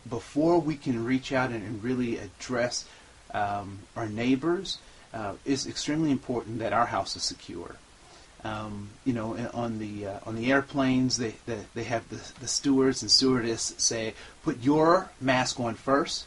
before we can reach out and really address our neighbors, it's extremely important that our house is secure. On the airplanes, they have the stewards and stewardess say, put your mask on first,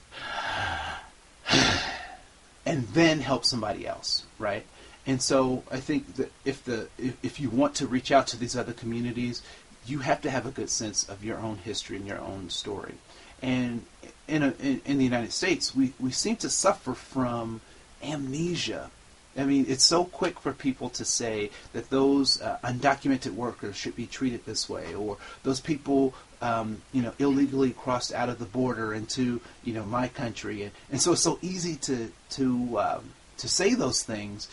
and then help somebody else, right? And so I think that if you want to reach out to these other communities, you have to have a good sense of your own history and your own story. And in the United States, we seem to suffer from amnesia. I mean, it's so quick for people to say that those undocumented workers should be treated this way, or those people, illegally crossed out of the border into, my country, and so it's so easy to say those things.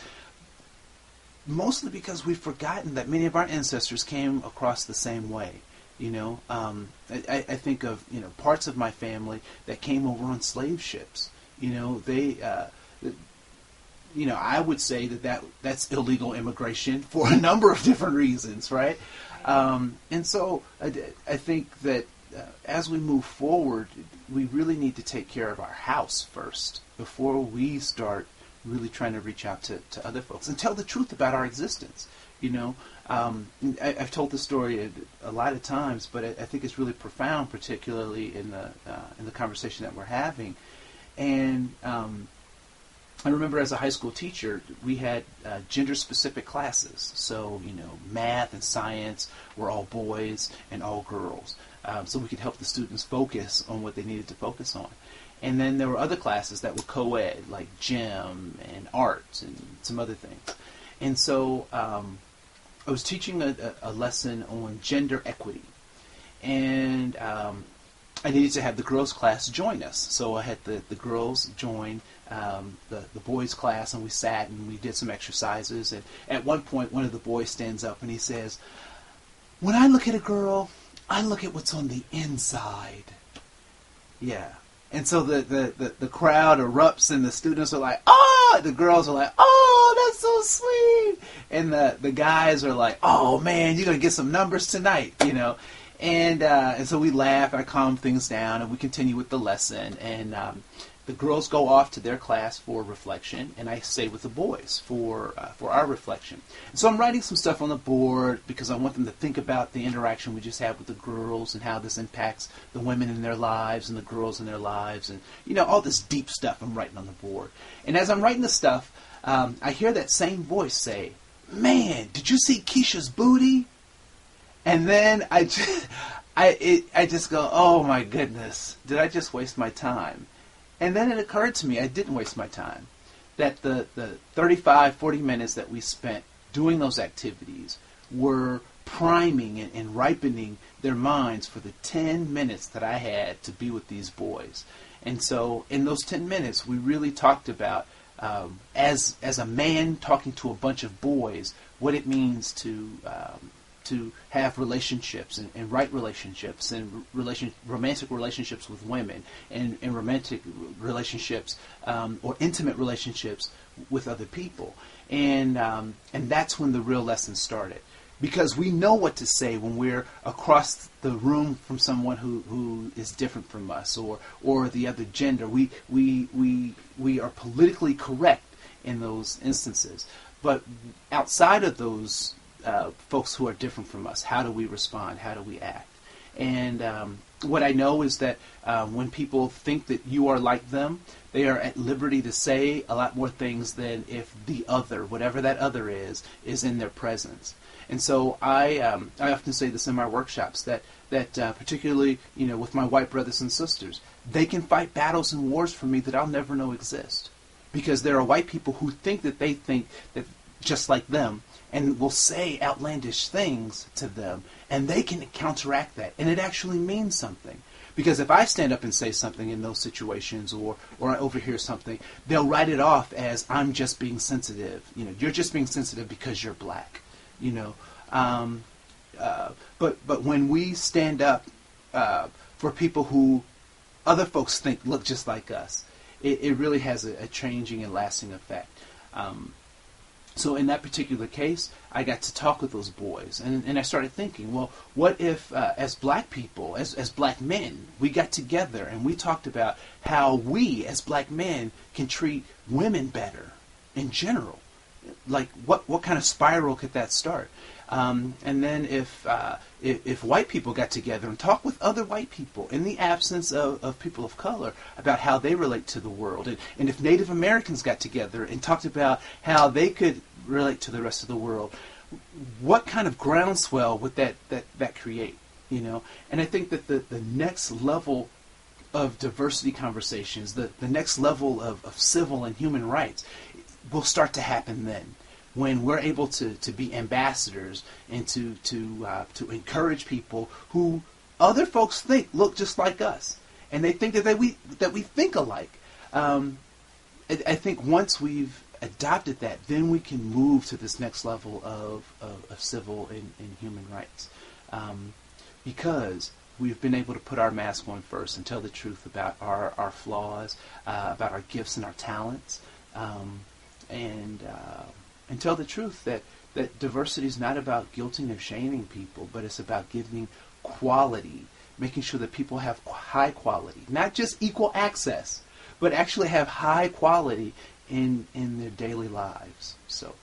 Mostly because we've forgotten that many of our ancestors came across the same way. I think of parts of my family that came over on slave ships. I would say that's illegal immigration for a number of different reasons, right? And so I think that as we move forward, we really need to take care of our house first before we start really trying to reach out to other folks and tell the truth about our existence. I've told this story a lot of times, but I think it's really profound, particularly in the conversation that we're having. And I remember as a high school teacher, we had gender-specific classes. So, math and science were all boys and all girls. So we could help the students focus on what they needed to focus on. And then there were other classes that were co-ed, like gym and art and some other things. And so I was teaching a lesson on gender equity. And I needed to have the girls' class join us. So I had the girls join the boys' class, and we sat and we did some exercises. And at one point, one of the boys stands up and he says, "When I look at a girl, I look at what's on the inside." Yeah. And so the crowd erupts, and the students are like, "Oh!" The girls are like, "Oh, that's so sweet!" And the guys are like, "Oh man, you're gonna get some numbers tonight," And so we laugh, I calm things down, and we continue with the lesson. And the girls go off to their class for reflection, and I stay with the boys for our reflection. And so I'm writing some stuff on the board because I want them to think about the interaction we just had with the girls and how this impacts the women in their lives and the girls in their lives, and all this deep stuff I'm writing on the board. And as I'm writing the stuff, I hear that same voice say, "Man, did you see Keisha's booty?" And then I just go, "Oh my goodness, did I just waste my time?" And then it occurred to me I didn't waste my time. That the 35, 40 minutes that we spent doing those activities were priming and ripening their minds for the 10 minutes that I had to be with these boys. And so in those 10 minutes, we really talked about, as a man talking to a bunch of boys, what it means to have relationships and right relationships and romantic relationships with women and romantic relationships or intimate relationships with other people. And that's when the real lesson started. Because we know what to say when we're across the room from someone who is different from us or the other gender. We are politically correct in those instances. But outside of those folks who are different from us, how do we respond? How do we act? And what I know is that when people think that you are like them, they are at liberty to say a lot more things than if the other, whatever that other is in their presence. And so I often say this in my workshops, that particularly with my white brothers and sisters, they can fight battles and wars for me that I'll never know exist. Because there are white people who think that they think that just like them, and will say outlandish things to them, and they can counteract that, and it actually means something. Because if I stand up and say something in those situations, or I overhear something, they'll write it off as I'm just being sensitive. You're just being sensitive because you're black. But when we stand up for people who other folks think look just like us, it really has a changing and lasting effect. So in that particular case, I got to talk with those boys, and I started thinking, well, what if, as black people, as black men, we got together and we talked about how we, as black men, can treat women better in general? Like, what kind of spiral could that start? And then if white people got together and talked with other white people in the absence of people of color about how they relate to the world, and if Native Americans got together and talked about how they could relate to the rest of the world, what kind of groundswell would that create? You know, and I think that the next level of diversity conversations, the next level of civil and human rights, will start to happen then, when we're able to be ambassadors and to encourage people who other folks think look just like us, and they think that we think alike. I think once we've adopted that, then we can move to this next level of civil and human rights, because we've been able to put our mask on first and tell the truth about our flaws, about our gifts and our talents, and tell the truth that diversity is not about guilting or shaming people, but it's about giving quality, making sure that people have high quality, not just equal access, but actually have high quality in their daily lives. So